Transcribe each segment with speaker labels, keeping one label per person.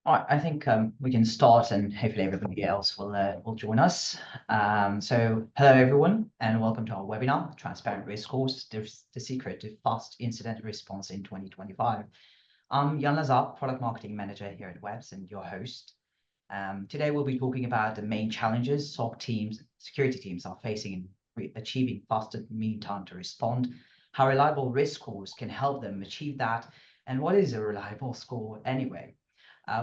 Speaker 1: All right, I think we can start, and hopefully everybody else will join us. So hello everyone, and welcome to our webinar, Transparent Risk Scores, the secret to fast incident response in 2025. I'm Jan Lazar, Product Marketing Manager here at Webs and your host. Today we'll be talking about the main challenges SOC teams, security teams are facing in achieving faster mean time to respond, how reliable risk scores can help them achieve that, and what is a reliable score anyway.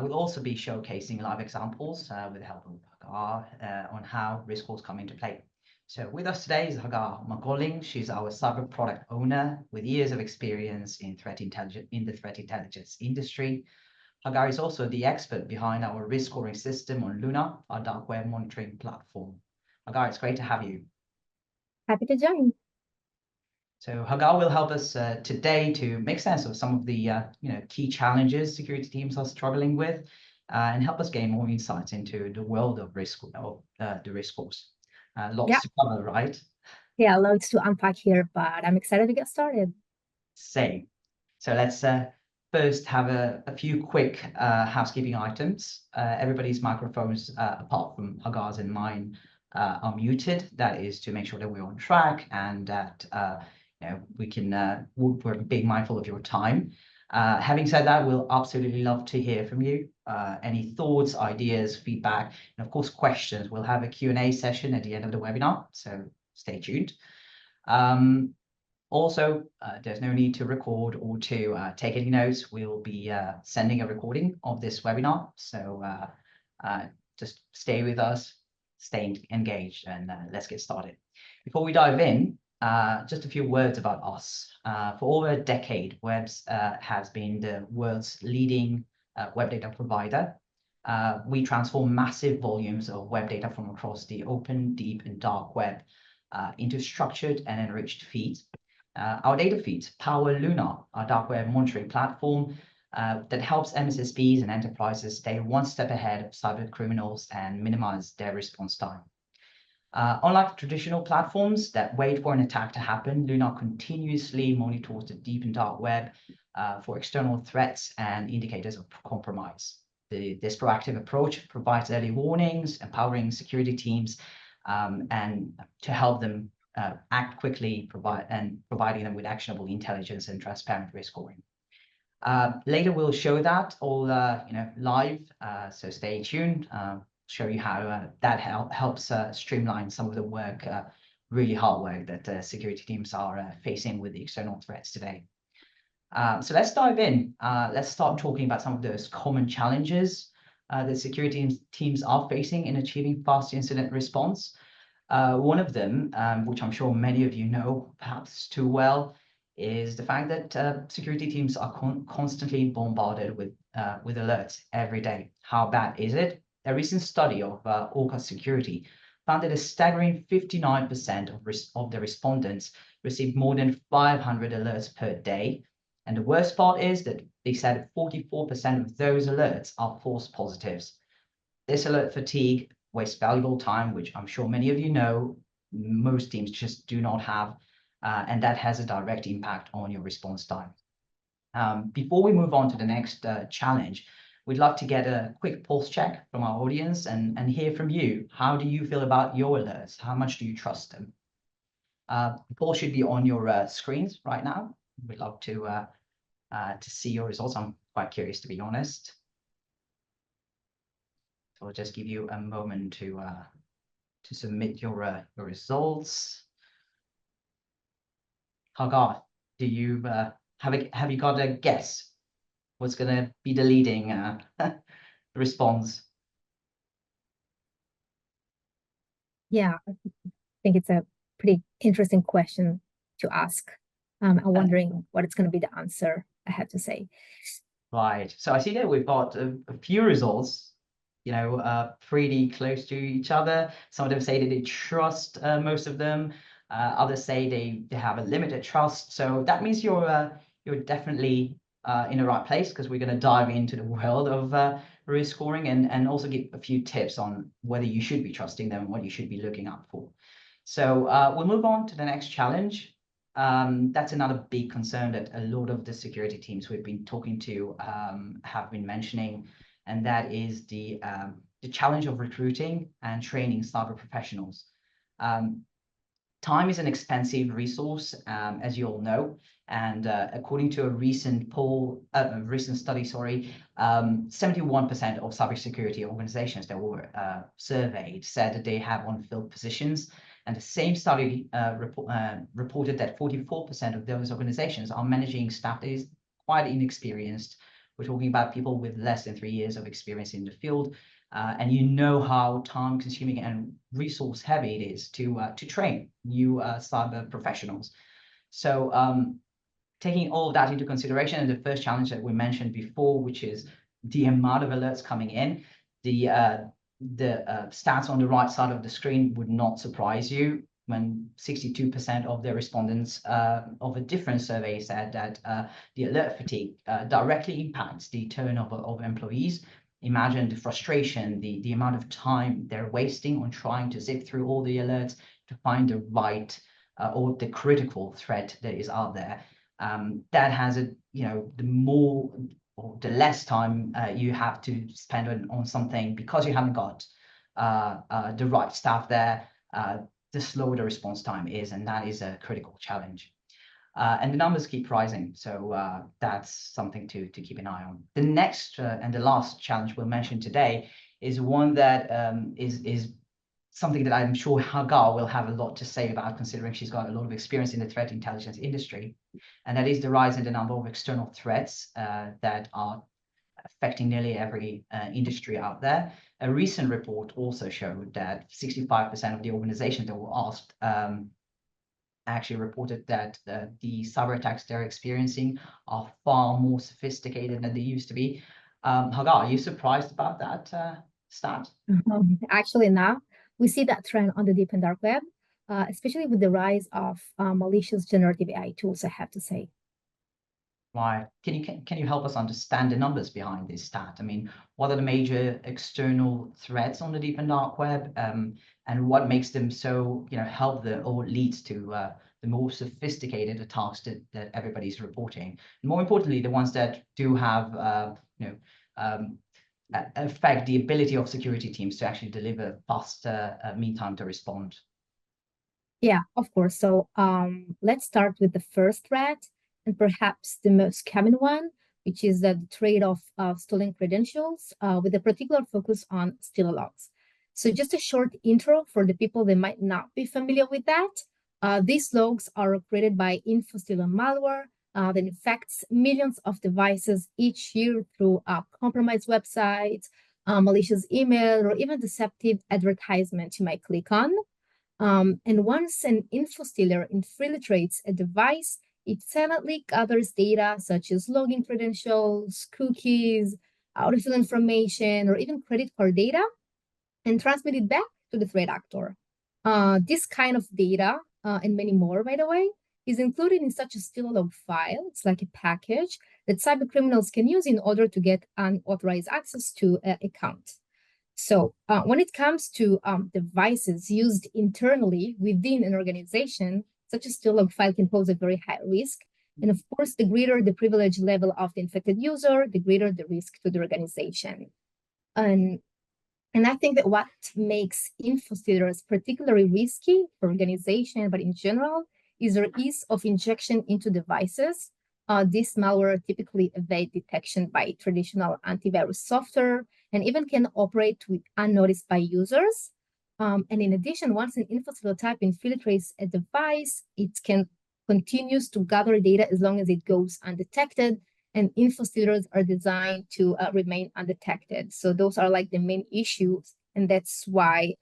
Speaker 1: We'll also be showcasing live examples with the help of Hagar on how risk scores come into play. So with us today is Hagar McCalling. She's our cyber product owner with years of experience in the threat intelligence industry. Hagar is also the expert behind our risk scoring system on Lunar, our dark web monitoring platform. Hagar, it's great to have you.
Speaker 2: Happy to join.
Speaker 1: So Hagar will help us today to make sense of some of the key challenges security teams are struggling with, and help us gain more insights into the world of risk the risk scores. Lots to cover, right?
Speaker 2: Yeah, loads to unpack here, but I'm excited to get started.
Speaker 1: Same. So let's first have a few quick housekeeping items. Everybody's microphones, apart from Hagar's and mine, are muted. That is to make sure that we're on track and that we're being mindful of your time. Having said that, we'll absolutely love to hear from you. Any thoughts, ideas, feedback, and of course, questions. We'll have a Q&A session at the end of the webinar, so stay tuned. Also, there's no need to record or to take any notes. We'll be sending a recording of this webinar. So just stay with us, stay engaged, and let's get started. Before we dive in, just a few words about us. For over a decade, Webs has been the world's leading web data provider. We transform massive volumes of web data from across the open, deep, and dark web into structured and enriched feeds. Our data feeds power Lunar, our dark web monitoring platform that helps MSSPs and enterprises stay one step ahead of cyber criminals and minimize their response time. Unlike traditional platforms that wait for an attack to happen, Lunar continuously monitors the deep and dark web for external threats and indicators of compromise. This proactive approach provides early warnings, empowering security teams and to help them act quickly, providing them with actionable intelligence and transparent risk scoring. Later, we'll show that all live, so stay tuned. Show you how that helps streamline some of the work, really hard work that security teams are facing with the external threats today. So let's dive in. Let's start talking about some of those common challenges that security teams are facing in achieving fast incident response. One of them, which I'm sure many of you know perhaps too well, is the fact that security teams are constantly bombarded with alerts every day. How bad is it? A recent study of Orca Security found that a staggering 59% of the respondents received more than 500 alerts per day. And the worst part is that they said 44% of those alerts are false positives. This alert fatigue wastes valuable time, which I'm sure many of you know, most teams just do not have, and that has a direct impact on your response time. Before we move on to the next challenge, we'd love to get a quick pulse check from our audience and hear from you. How do you feel about your alerts? How much do you trust them? The poll should be on your screens right now. We'd love to see your results. I'm quite curious, to be honest. So I'll just give you a moment to submit your results. Hagar, do you have you got a guess what's going to be the leading response?
Speaker 2: Yeah, I think it's a pretty interesting question to ask. I'm wondering what it's going to be the answer, I have to say.
Speaker 1: Right. So I see that we've got a few results, pretty close to each other. Some of them say that they trust most of them. Others say they have a limited trust. So that means you're definitely in the right place, because we're going to dive into the world of risk scoring and also give a few tips on whether you should be trusting them and what you should be looking out for. So we'll move on to the next challenge. That's another big concern that a lot of the security teams we've been talking to have been mentioning. and that is the challenge of recruiting and training cyber professionals. Time is an expensive resource, as you all know, and according to a recent study, 71% of cybersecurity organizations that were surveyed said that they have unfilled positions, and the same study reported that 44% of those organizations are managing staff that is quite inexperienced. We're talking about people with less than 3 years of experience in the field. And you know how time-consuming and resource-heavy it is to train new cyber professionals. So taking all of that into consideration, and the first challenge that we mentioned before, which is the amount of alerts coming in, the stats on the right side of the screen would not surprise you when 62% of the respondents of a different survey said that the alert fatigue directly impacts the turnover of employees. Imagine the frustration, the amount of time they're wasting on trying to sift through all the alerts to find the right or the critical threat that is out there. That has the more or the less time you have to spend on something because you haven't got the right staff there, the slower the response time is, and that is a critical challenge. And the numbers keep rising, so that's something to keep an eye on. The next and the last challenge we'll mention today is one that is something that I'm sure Hagar will have a lot to say about, considering she's got a lot of experience in the threat intelligence industry, and that is the rise in the number of external threats that are affecting nearly every industry out there. A recent report also showed that 65% of the organizations that were asked actually reported that the cyber attacks they're experiencing are far more sophisticated than they used to be. Hagar, are you surprised about that stat?
Speaker 2: Actually, now we see that trend on the deep and dark web, especially with the rise of malicious generative AI tools, I have to say.
Speaker 1: Right. Can you help us understand the numbers behind this stat? I mean, what are the major external threats on the deep and dark web, and what makes them so, help or leads to the more sophisticated attacks that everybody's reporting? And more importantly, the ones that do have, affect the ability of security teams to actually deliver faster mean time to respond.
Speaker 2: Yeah, of course. So let's start with the first threat, and perhaps the most common one, which is the trade of stolen credentials, with a particular focus on steal logs. So just a short intro for the people that might not be familiar with that. These logs are created by info-stealer malware that infects millions of devices each year through compromised websites, malicious email, or even deceptive advertisements you might click on. And once an info stealer infiltrates a device, it silently gathers data such as login credentials, cookies, out-of-field information, or even credit card data, and transmit it back to the threat actor. This kind of data, and many more, by the way, is included in such a steal log file. It's like a package that cyber criminals can use in order to get unauthorized access to an account. So when it comes to devices used internally within an organization, such a steal log file can pose a very high risk. And of course, the greater the privilege level of the infected user, the greater the risk to the organization. And I think that what makes info stealers particularly risky for organization, but in general, is their ease of injection into devices. This malware typically evade detection by traditional antivirus software and even can operate with unnoticed by users. And in addition, once an info stealer type infiltrates a device, it can continues to gather data as long as it goes undetected, and info stealers are designed to remain undetected. So those are like the main issues, and that's why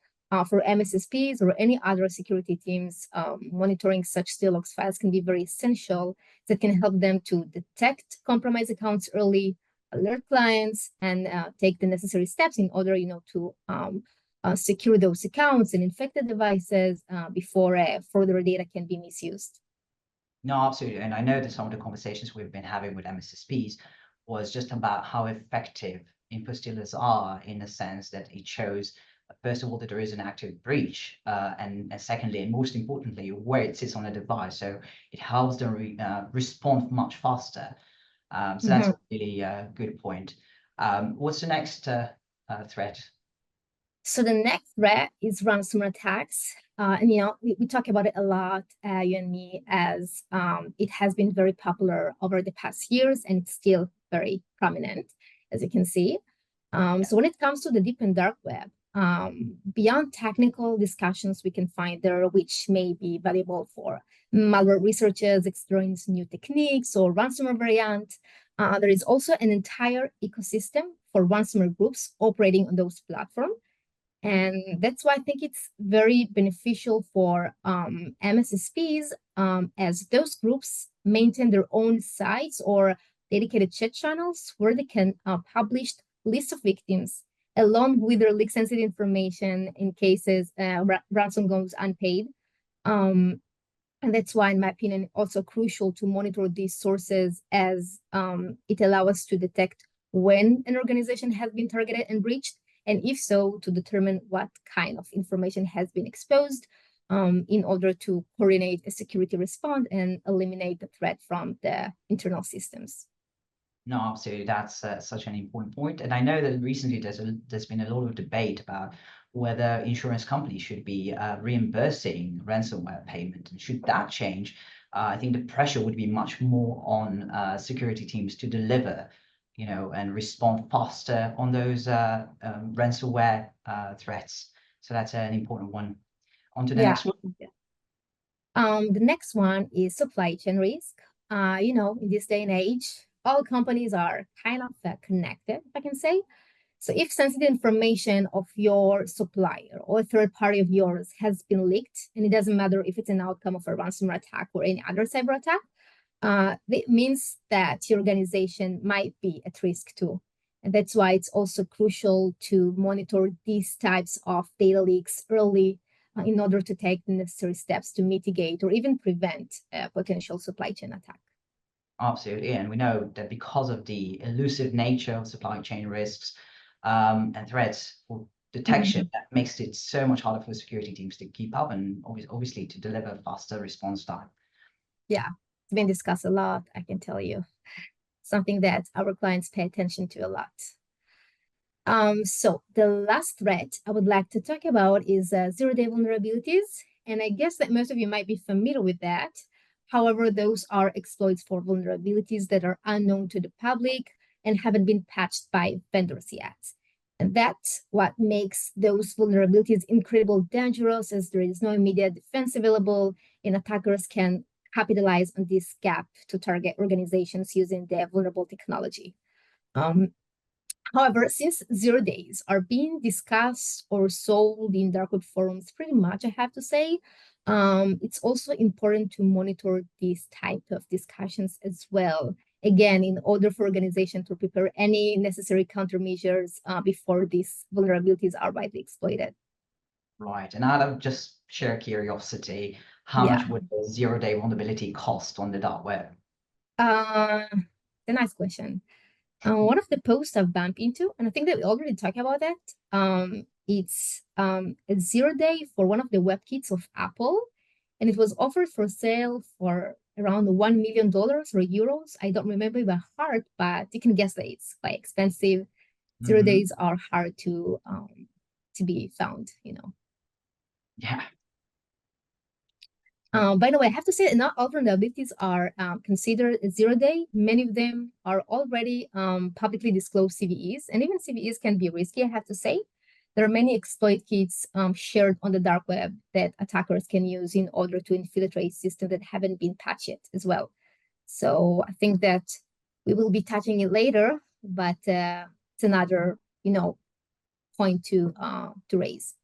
Speaker 2: for MSSPs or any other security teams, monitoring such steal logs files can be very essential. That can help them to detect compromised accounts early, alert clients, and take the necessary steps in order, to secure those accounts and infected devices before further data can be misused.
Speaker 1: No, absolutely. And I know that some of the conversations we've been having with MSSPs was just about how effective info stealers are, in a sense that it shows, first of all, that there is an active breach, and secondly, and most importantly, where it sits on a device. So it helps them respond much faster. So that's a really good point. What's the next threat?
Speaker 2: So the next threat is ransomware attacks. And we talk about it a lot, you and me, as it has been very popular over the past years, and it's still very prominent, as you can see. So when it comes to the deep and dark web, beyond technical discussions we can find there, which may be valuable for malware researchers exploring new techniques or ransomware variant, there is also an entire ecosystem for ransomware groups operating on those platforms. And that's why I think it's very beneficial for MSSPs, as those groups maintain their own sites or dedicated chat channels where they can publish lists of victims along with their leak sensitive information in cases ransom goes unpaid. And that's why, in my opinion, also crucial to monitor these sources, as it allows us to detect when an organization has been targeted and breached, and if so, to determine what kind of information has been exposed, in order to coordinate a security response and eliminate the threat from the internal systems.
Speaker 1: No, absolutely. That's such an important point. And I know that recently there's been a lot of debate about whether insurance companies should be reimbursing ransomware payment. And should that change, I think the pressure would be much more on security teams to deliver, and respond faster on those ransomware threats. So that's an important one. On to the next one.
Speaker 2: The next one is supply chain risk. In this day and age, all companies are kind of connected, if I can say. So if sensitive information of your supplier or a third party of yours has been leaked, and it doesn't matter if it's an outcome of a ransomware attack or any other cyber attack, it means that your organization might be at risk too. And that's why it's also crucial to monitor these types of data leaks early, in order to take the necessary steps to mitigate or even prevent a potential supply chain attack.
Speaker 1: Absolutely. And we know that because of the elusive nature of supply chain risks and threats or detection, that makes it so much harder for security teams to keep up and obviously to deliver faster response time.
Speaker 2: Yeah, it's been discussed a lot, I can tell you. Something that our clients pay attention to a lot. So the last threat I would like to talk about is zero-day vulnerabilities. And I guess that most of you might be familiar with that. However, those are exploits for vulnerabilities that are unknown to the public and haven't been patched by vendors yet. And that's what makes those vulnerabilities incredibly dangerous, as there is no immediate defense available, and attackers can capitalize on this gap to target organizations using their vulnerable technology. However, since 0 days are being discussed or sold in dark web forums pretty much, I have to say, it's also important to monitor these type of discussions as well. Again, in order for organizations to prepare any necessary countermeasures before these vulnerabilities are widely exploited.
Speaker 1: Right. And out of just sheer curiosity, how much would a 0-day vulnerability cost on the dark web?
Speaker 2: A nice question. One of the posts I've bumped into, and I think that we already talked about that, it's a 0-day for one of the web kits of Apple, and it was offered for sale for around $1 million or euros. I don't remember by heart, but you can guess that it's quite expensive. 0 days are hard to be found,
Speaker 1: Yeah.
Speaker 2: By the way, I have to say that not all vulnerabilities are considered a 0-day. Many of them are already publicly disclosed CVEs, and even CVEs can be risky, I have to say. There are many exploit kits shared on the dark web that attackers can use in order to infiltrate systems that haven't been patched yet as well. So I think that we will be touching it later, but it's another, point to raise.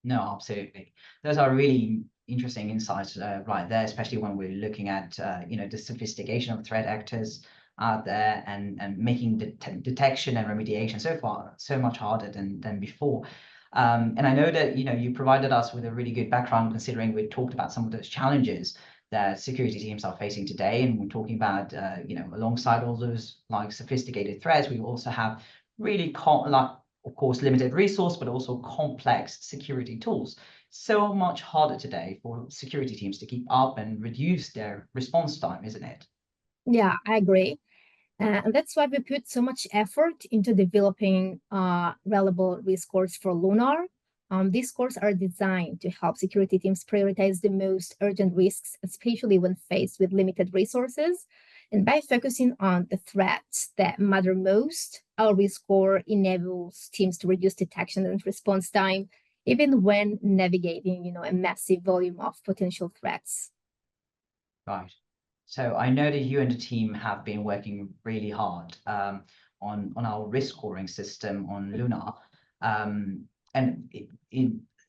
Speaker 1: No, absolutely. Those are really interesting insights right there, especially when we're looking at the sophistication of threat actors out there and making the detection and remediation so much harder than before. And I know that you provided us with a really good background, considering we talked about some of those challenges that security teams are facing today, and we're talking about alongside all those like sophisticated threats, we also have really of course, limited resource, but also complex security tools. So much harder today for security teams to keep up and reduce their response time, isn't it?
Speaker 2: Yeah, I agree. And that's why we put so much effort into developing reliable risk scores for Lunar. These scores are designed to help security teams prioritize the most urgent risks, especially when faced with limited resources. And by focusing on the threats that matter most, our risk score enables teams to reduce detection and response time, even when navigating, a massive volume of potential threats.
Speaker 1: Right. So I know that you and the team have been working really hard on our risk scoring system on Lunar, and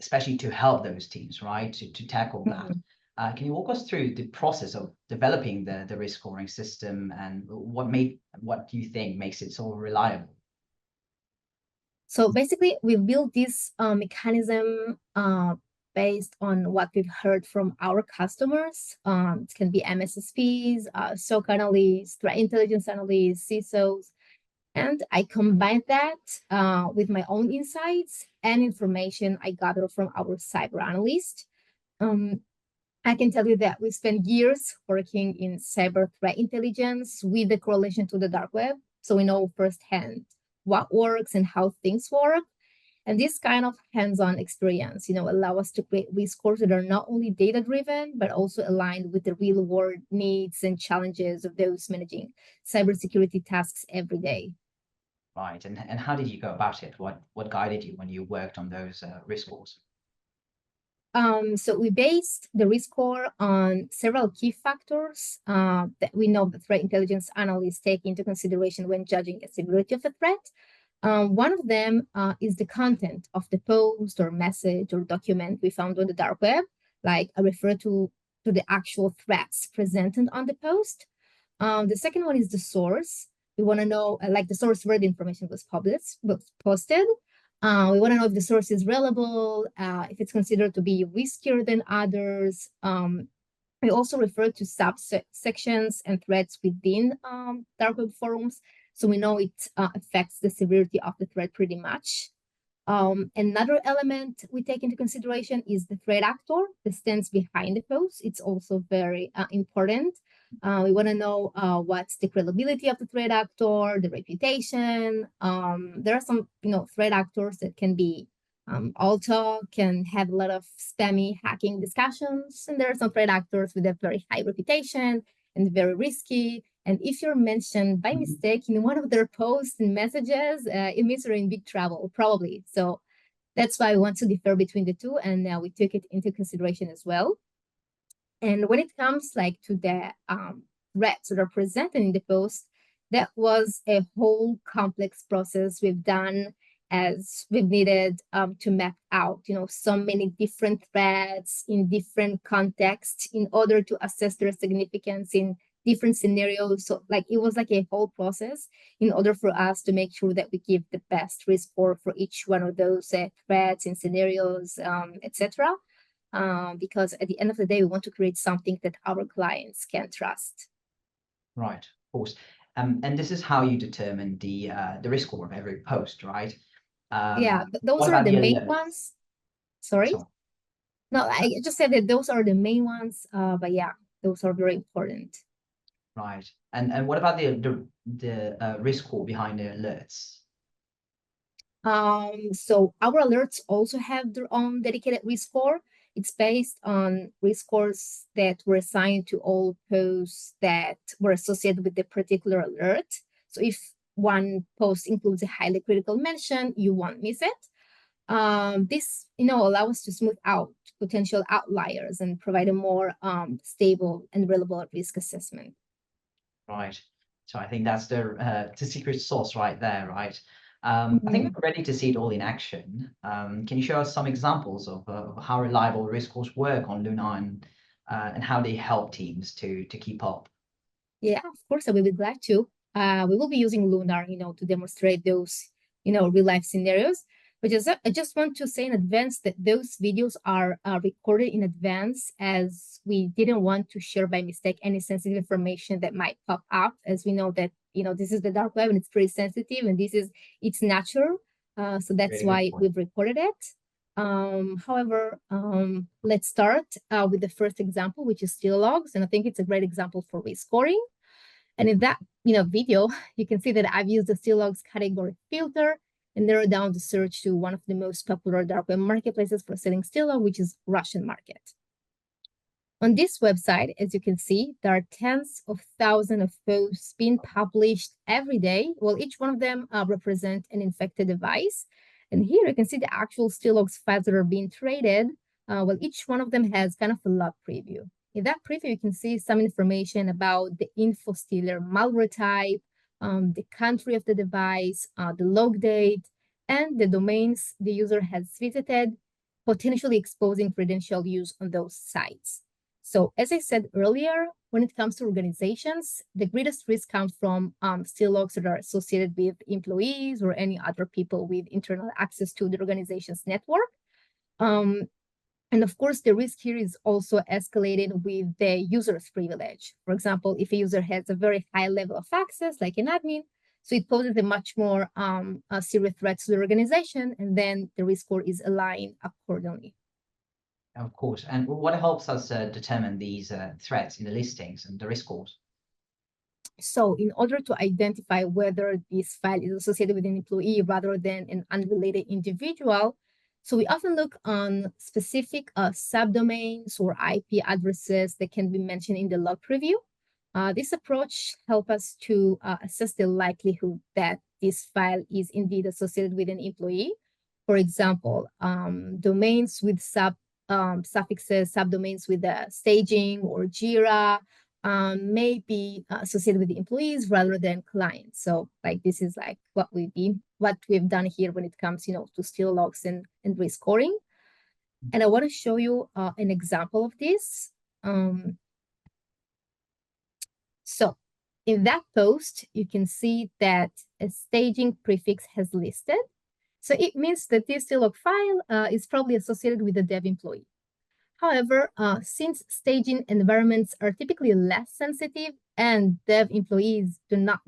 Speaker 1: especially to help those teams, right, to tackle that. Can you walk us through the process of developing the risk scoring system, and what do you think makes it so reliable?
Speaker 2: So basically, we built this mechanism based on what we've heard from our customers. It can be MSSPs, SOC analysts, threat intelligence analysts, CISOs, and I combined that with my own insights and information I gathered from our cyber analyst. I can tell you that we spent years working in cyber threat intelligence with the correlation to the dark web. So we know firsthand what works and how things work. And this kind of hands-on experience, allow us to create risk scores that are not only data-driven, but also aligned with the real-world needs and challenges of those managing cybersecurity tasks every day.
Speaker 1: Right. And how did you go about it? What guided you when you worked on those risk scores?
Speaker 2: So we based the risk score on several key factors that we know the threat intelligence analysts take into consideration when judging the severity of a threat. One of them is the content of the post or message or document we found on the dark web. Like I refer to the actual threats presented on the post. The second one is the source. We want to know, like the source where the information was posted. We want to know if the source is reliable, if it's considered to be riskier than others. We also refer to subsections and threats within dark web forums, so we know it affects the severity of the threat pretty much. Another element we take into consideration is the threat actor that stands behind the post. It's also very important. We want to know what's the credibility of the threat actor, the reputation. There are some, threat actors that can be all talk, can have a lot of spammy hacking discussions, and there are some threat actors with a very high reputation and very risky. And if you're mentioned by mistake in one of their posts and messages, it means you're in big trouble, probably. So that's why we want to differ between the two, and we took it into consideration as well. And when it comes to the threats that are presented in the post, that was a whole complex process we've done, as we've needed to map out, so many different threats in different contexts in order to assess their significance in different scenarios. So it was like a whole process in order for us to make sure that we give the best risk score for each one of those threats and scenarios, etc. Because at the end of the day, we want to create something that our clients can trust.
Speaker 1: Right, of course. And this is how you determine the risk score of every post, right?
Speaker 2: Yeah, those are the main ones. Sorry? No, I just said that those are the main ones, but yeah, those are very important.
Speaker 1: Right. And what about the risk score behind the alerts?
Speaker 2: So our alerts also have their own dedicated risk score. It's based on risk scores that were assigned to all posts that were associated with the particular alert. So if one post includes a highly critical mention, you won't miss it. This, allows us to smooth out potential outliers and provide a more stable and reliable risk assessment.
Speaker 1: Right. So I think that's the secret sauce right there, right? I think we're ready to see it all in action. Can you show us some examples of how reliable risk scores work on Lunar and how they help teams to keep up?
Speaker 2: Yeah, of course, I will be glad to. We will be using Lunar, to demonstrate those, real life scenarios. But I just want to say in advance that those videos are recorded in advance, as we didn't want to share by mistake any sensitive information that might pop up, as we know that, this is the dark web and it's pretty sensitive, and it's natural. So that's
Speaker 1: Really
Speaker 2: why
Speaker 1: good
Speaker 2: we've recorded it. However, let's start with the first example, which is still logs. And I think it's a great example for risk scoring. And in that video, you can see that I've used the still logs category filter and narrow down the search to one of the most popular dark web marketplaces for selling still log, which is Russian market. On this website, as you can see, there are tens of thousands of posts being published every day. Well, each one of them represent an infected device. And here you can see the actual still logs files that are being traded. Well, each one of them has kind of a log preview. In that preview, you can see some information about the info stealer malware type, the country of the device, the log date, and the domains the user has visited, potentially exposing credential use on those sites. So as I said earlier, when it comes to organizations, the greatest risk comes from still logs that are associated with employees or any other people with internal access to the organization's network. And of course, the risk here is also escalated with the user's privilege. For example, if a user has a very high level of access, like an admin, so it poses a much more serious threat to the organization, and then the risk score is aligned accordingly.
Speaker 1: Of course. And what helps us determine these threats in the listings and the risk scores?
Speaker 2: So in order to identify whether this file is associated with an employee rather than an unrelated individual, so we often look on specific subdomains or IP addresses that can be mentioned in the log preview. This approach helps us to assess the likelihood that this file is indeed associated with an employee. For example, domains with suffixes, subdomains with staging or Jira may be associated with the employees rather than clients. So like this is like what we've done here when it comes, to still logs and risk scoring. And I want to show you an example of this. So in that post, you can see that a staging prefix has listed. So it means that this still log file is probably associated with a dev employee. However, since staging environments are typically less sensitive and dev employees do not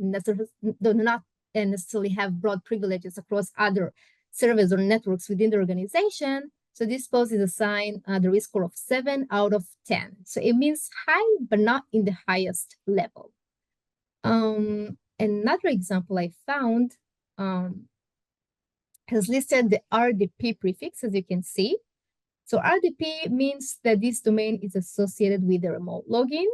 Speaker 2: necessarily have broad privileges across other servers or networks within the organization, so this post is assigned the risk score of 7 out of 10. So it means high, but not in the highest level. Another example I found has listed the RDP prefix, as you can see. So RDP means that this domain is associated with a remote login.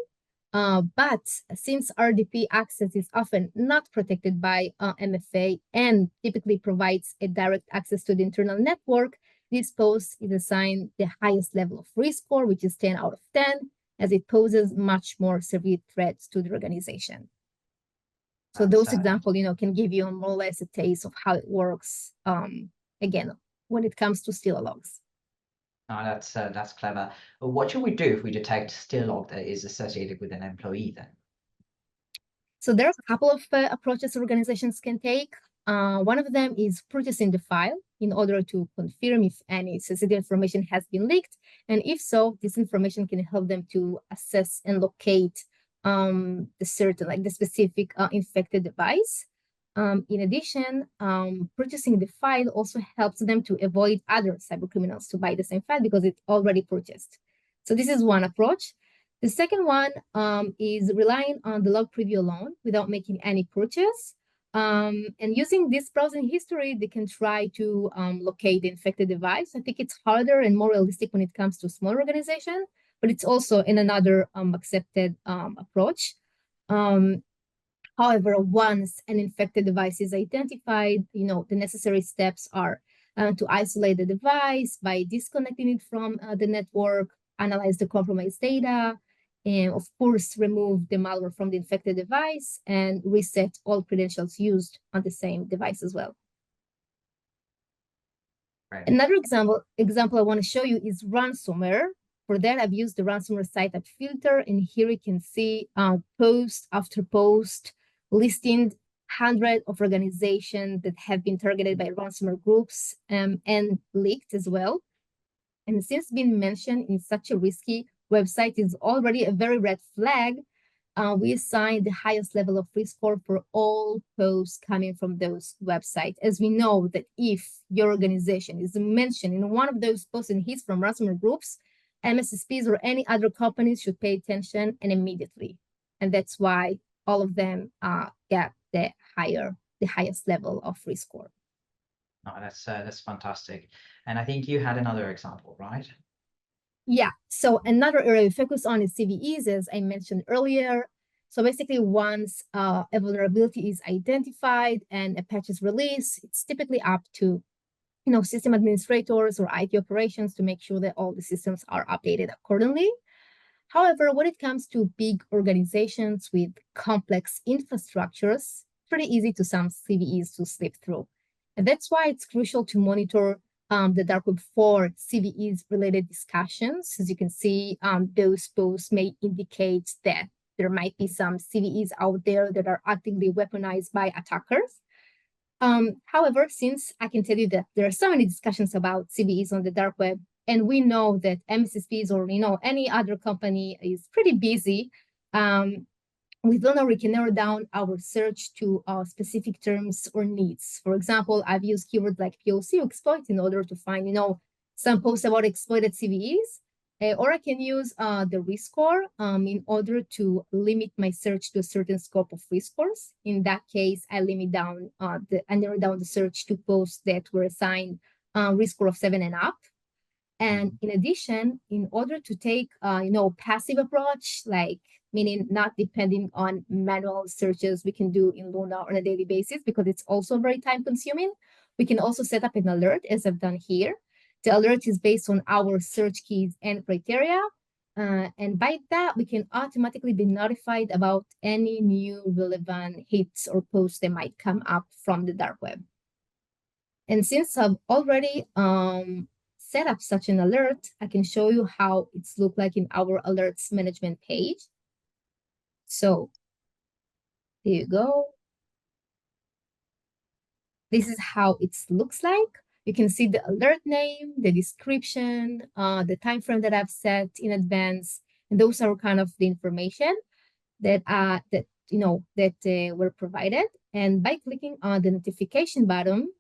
Speaker 2: But since RDP access is often not protected by MFA and typically provides a direct access to the internal network, this post is assigned the highest level of risk score, which is 10 out of 10, as it poses much more severe threats to the organization. So those examples, can give you more or less a taste of how it works, again, when it comes to still logs.
Speaker 1: Oh, that's clever. What should we do if we detect still log that is associated with an employee then?
Speaker 2: So there are a couple of approaches organizations can take. One of them is purchasing the file in order to confirm if any sensitive information has been leaked. And if so, this information can help them to assess and locate the specific infected device. In addition, purchasing the file also helps them to avoid other cybercriminals to buy the same file because it's already purchased. So this is one approach. The second one is relying on the log preview alone without making any purchase. And using this browsing history, they can try to locate the infected device. I think it's harder and more realistic when it comes to small organization, but it's also another accepted approach. However, once an infected device is identified, the necessary steps are to isolate the device by disconnecting it from the network, analyze the compromised data, and of course, remove the malware from the infected device and reset all credentials used on the same device as well.
Speaker 1: Right.
Speaker 2: Another example I want to show you is ransomware. For that, I've used the ransomware site at Filter, and here you can see post after post listing hundreds of organizations that have been targeted by ransomware groups and leaked as well. And since being mentioned in such a risky website is already a very red flag, we assign the highest level of risk score for all posts coming from those websites, as we know that if your organization is mentioned in one of those posts and hits from ransomware groups, MSSPs or any other companies should pay attention and immediately. And that's why all of them get the highest level of risk score.
Speaker 1: Oh, that's fantastic. And I think you had another example, right?
Speaker 2: Yeah, so another area we focus on is CVEs, as I mentioned earlier. So basically, once a vulnerability is identified and a patch is released, it's typically up to system administrators or IT operations to make sure that all the systems are updated accordingly. However, when it comes to big organizations with complex infrastructures, pretty easy to some CVEs to slip through. And that's why it's crucial to monitor the dark web for CVEs related discussions. As you can see, those posts may indicate that there might be some CVEs out there that are actively weaponized by attackers. However, since I can tell you that there are so many discussions about CVEs on the dark web, and we know that MSSPs or any other company is pretty busy, with Lunar, we can narrow down our search to specific terms or needs. For example, I've used keywords like POC or exploit in order to find, some posts about exploited CVEs. Or I can use the risk score in order to limit my search to a certain scope of risk scores. In that case, I narrow down the search to posts that were assigned risk score of 7 and up. And in addition, in order to take passive approach, like meaning not depending on manual searches we can do in Lunar on a daily basis, because it's also very time consuming, we can also set up an alert, as I've done here. The alert is based on our search keys and criteria. And by that, we can automatically be notified about any new relevant hits or posts that might come up from the dark web. And since I've already set up such an alert, I can show you how it's looked like in our alerts management page. So there you go. This is how it looks like. You can see the alert name, the description, the time frame that I've set in advance, and those are kind of the information that were provided. And by clicking on the notification button,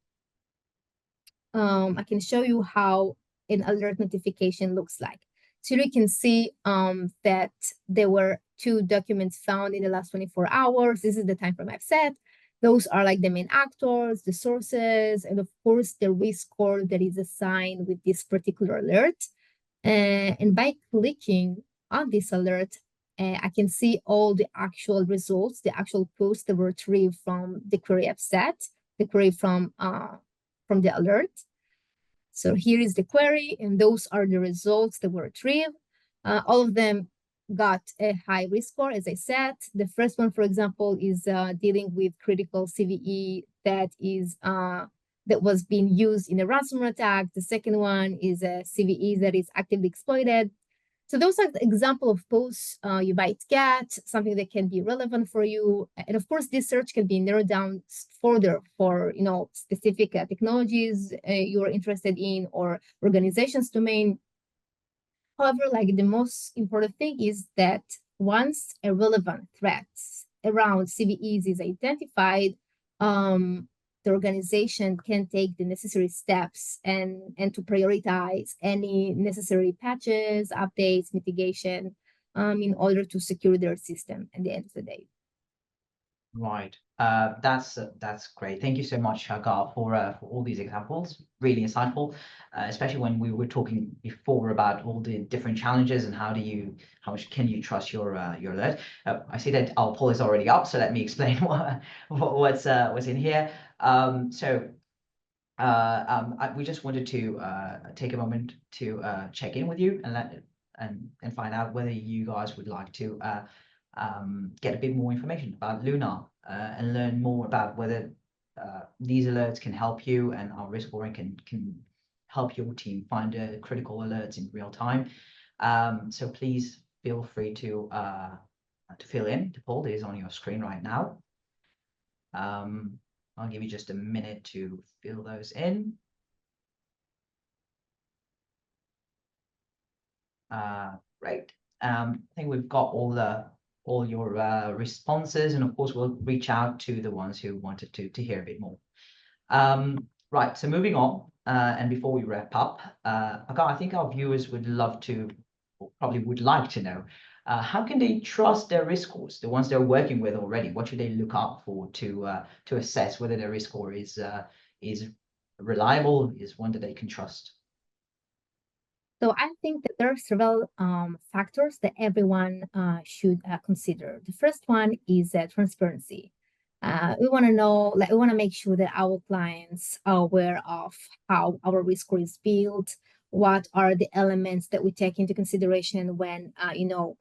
Speaker 2: I can show you how an alert notification looks like. So you can see that there were 2 documents found in the last 24 hours. This is the time frame I've set. Those are like the main actors, the sources, and of course the risk score that is assigned with this particular alert. And by clicking on this alert, I can see all the actual results, the actual posts that were retrieved from the query I've set, the query from the alert. So here is the query, and those are the results that were retrieved. All of them got a high risk score, as I said. The first one, for example, is dealing with critical CVE that was being used in a ransomware attack. The second one is a CVE that is actively exploited. So those are the example of posts you might get, something that can be relevant for you. And of course, this search can be narrowed down further for specific technologies you're interested in or organizations domain. However, like the most important thing is that once a relevant threat around CVEs is identified, the organization can take the necessary steps and to prioritize any necessary patches, updates, mitigation in order to secure their system at the end of the day.
Speaker 1: Right. That's great. Thank you so much, Hagar, for all these examples. Really insightful, especially when we were talking before about all the different challenges and how much can you trust your alert. I see that our poll is already up, so let me explain what's in here. We just wanted to take a moment to check in with you and find out whether you guys would like to get a bit more information about Lunar and learn more about whether these alerts can help you, and our risk scoring can help your team find critical alerts in real time. So please feel free to fill in. The poll is on your screen right now. I'll give you just a minute to fill those in. Right. I think we've got all your responses, and of course we'll reach out to the ones who wanted to hear a bit more. Right, so moving on, and before we wrap up, I think our viewers would love to, or probably would like to know, how can they trust their risk scores, the ones they're working with already? What should they look out for to assess whether their risk score is reliable, is one that they can trust?
Speaker 2: So I think that there are several factors that everyone should consider. The first one is transparency. We want to know, like, we want to make sure that our clients are aware of how our risk score is built, what are the elements that we take into consideration when,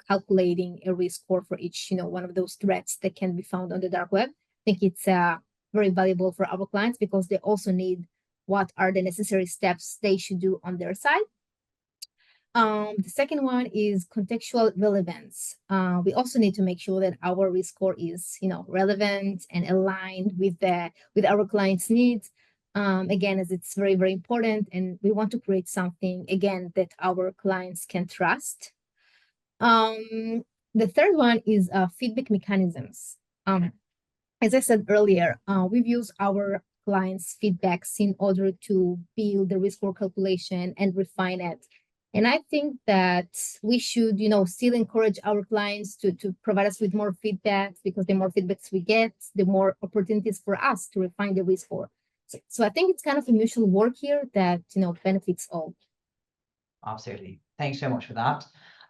Speaker 2: calculating a risk score for each, one of those threats that can be found on the dark web. I think it's very valuable for our clients because they also need what are the necessary steps they should do on their side. The second one is contextual relevance. We also need to make sure that our risk score is, relevant and aligned with our clients' needs. Again, as it's very, very important, and we want to create something again that our clients can trust. The third one is feedback mechanisms. As I said earlier, we've used our clients' feedbacks in order to build the risk score calculation and refine it. And I think that we should, still encourage our clients to provide us with more feedback, because the more feedbacks we get, the more opportunities for us to refine the risk score. So I think it's kind of a mutual work here that, benefits all.
Speaker 1: Absolutely. Thanks so much for that.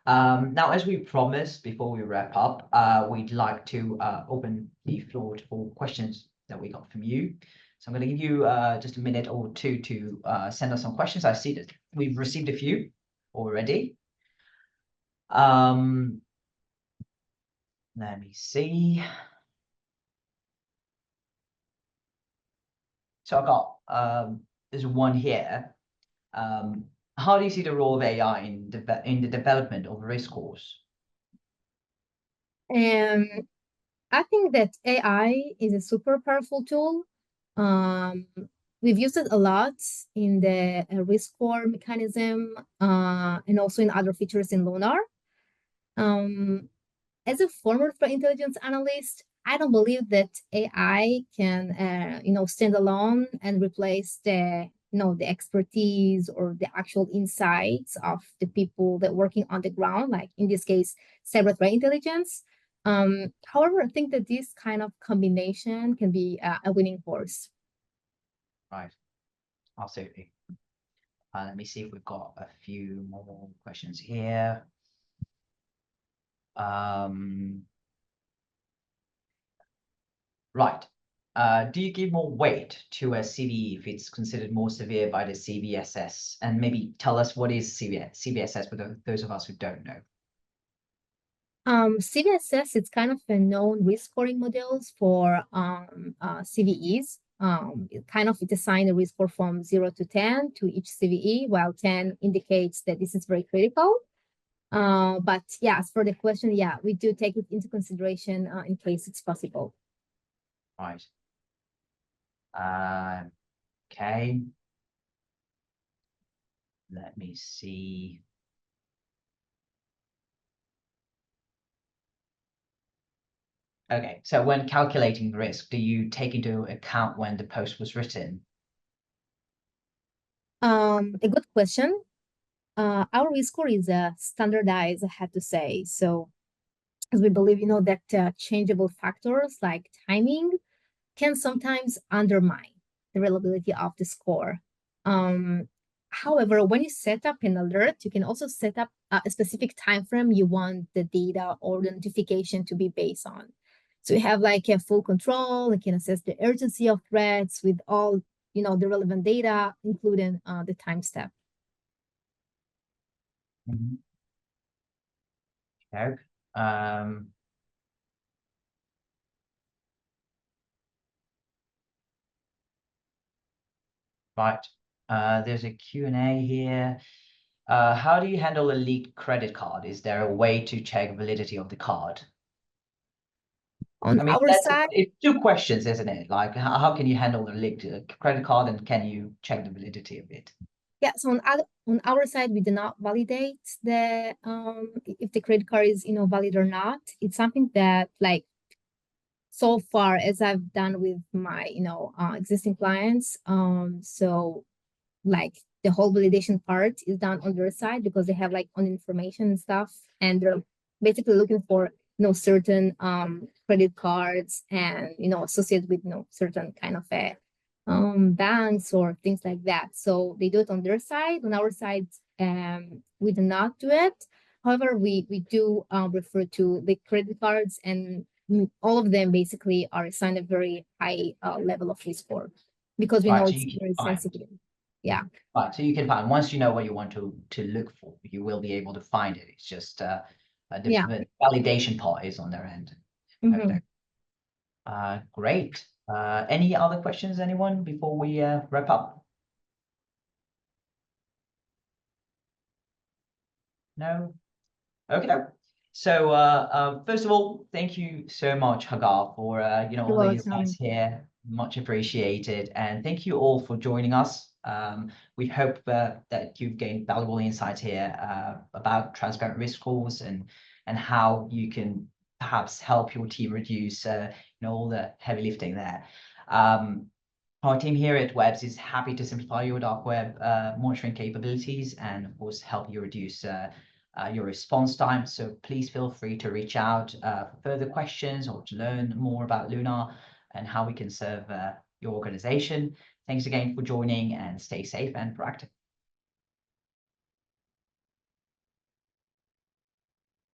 Speaker 1: Now, as we promised before we wrap up, we'd like to open the floor for questions that we got from you. So I'm going to give you just a minute or two to send us some questions. I see that we've received a few already. Let me see. So I've got there's one here. How do you see the role of AI in the development of risk scores?
Speaker 2: I think that AI is a super powerful tool. We've used it a lot in the risk score mechanism and also in other features in Lunar. As a former threat intelligence analyst, I don't believe that AI can, stand alone and replace the expertise or the actual insights of the people that working on the ground, like in this case, cyber threat intelligence. However, I think that this kind of combination can be a winning force.
Speaker 1: Right, absolutely. Let me see if we've got a few more questions here. Right. Do you give more weight to a CVE if it's considered more severe by the CVSS? And maybe tell us what is CVSS for those of us who don't know.
Speaker 2: CVSS, it's kind of a known risk scoring models for CVEs. It assigns a risk score from 0 to 10 to each CVE, while 10 indicates that this is very critical. But yeah, as for the question, yeah, we do take it into consideration in case it's possible.
Speaker 1: Right. Okay. Let me see. Okay, so when calculating risk, do you take into account when the post was written?
Speaker 2: A good question. Our risk score is standardized, I have to say. So as we believe, that changeable factors like timing can sometimes undermine the reliability of the score. However, when you set up an alert, you can also set up a specific time frame you want the data or the notification to be based on. So you have like a full control. You can assess the urgency of threats with all the relevant data, including the time step.
Speaker 1: Mm-hmm. Okay. Right. There's a Q&A here. How do you handle a leaked credit card? Is there a way to check validity of the card?
Speaker 2: On our side,
Speaker 1: it's two questions, isn't it? Like, how can you handle the leaked credit card, and can you check the validity of it?
Speaker 2: yeah. So on our side, we do not validate the if the credit card is valid or not. It's something that, like, so far as I've done with my existing clients, so like the whole validation part is done on their side because they have like on information and stuff, and they're basically looking for certain credit cards and associated with certain kind of a banks or things like that. So they do it on their side. On our side, we do not do it. However, we do refer to the credit cards, and all of them basically are assigned a very high level of risk score because we know
Speaker 1: Right, so
Speaker 2: it's
Speaker 1: you can
Speaker 2: very
Speaker 1: find.
Speaker 2: sensitive. Yeah.
Speaker 1: Right, so you can find, once you know what you want to look for, you will be able to find it. It's just
Speaker 2: Yeah.
Speaker 1: the validation part is on their end.
Speaker 2: Mhm.
Speaker 1: Great. Any other questions, anyone, before we wrap up? No? Okay. So first of all, thank you so much, Hagar, for
Speaker 2: You're
Speaker 1: all the insights
Speaker 2: welcome.
Speaker 1: here. Much appreciated, and thank you all for joining us. We hope that you've gained valuable insights here about transparent risk scores and how you can perhaps help your team reduce all the heavy lifting there. Our team here at Webs is happy to simplify your dark web monitoring capabilities and, of course, help you reduce your response time. So please feel free to reach out for further questions or to learn more about Lunar and how we can serve your organization. Thanks again for joining, and stay safe and proactive.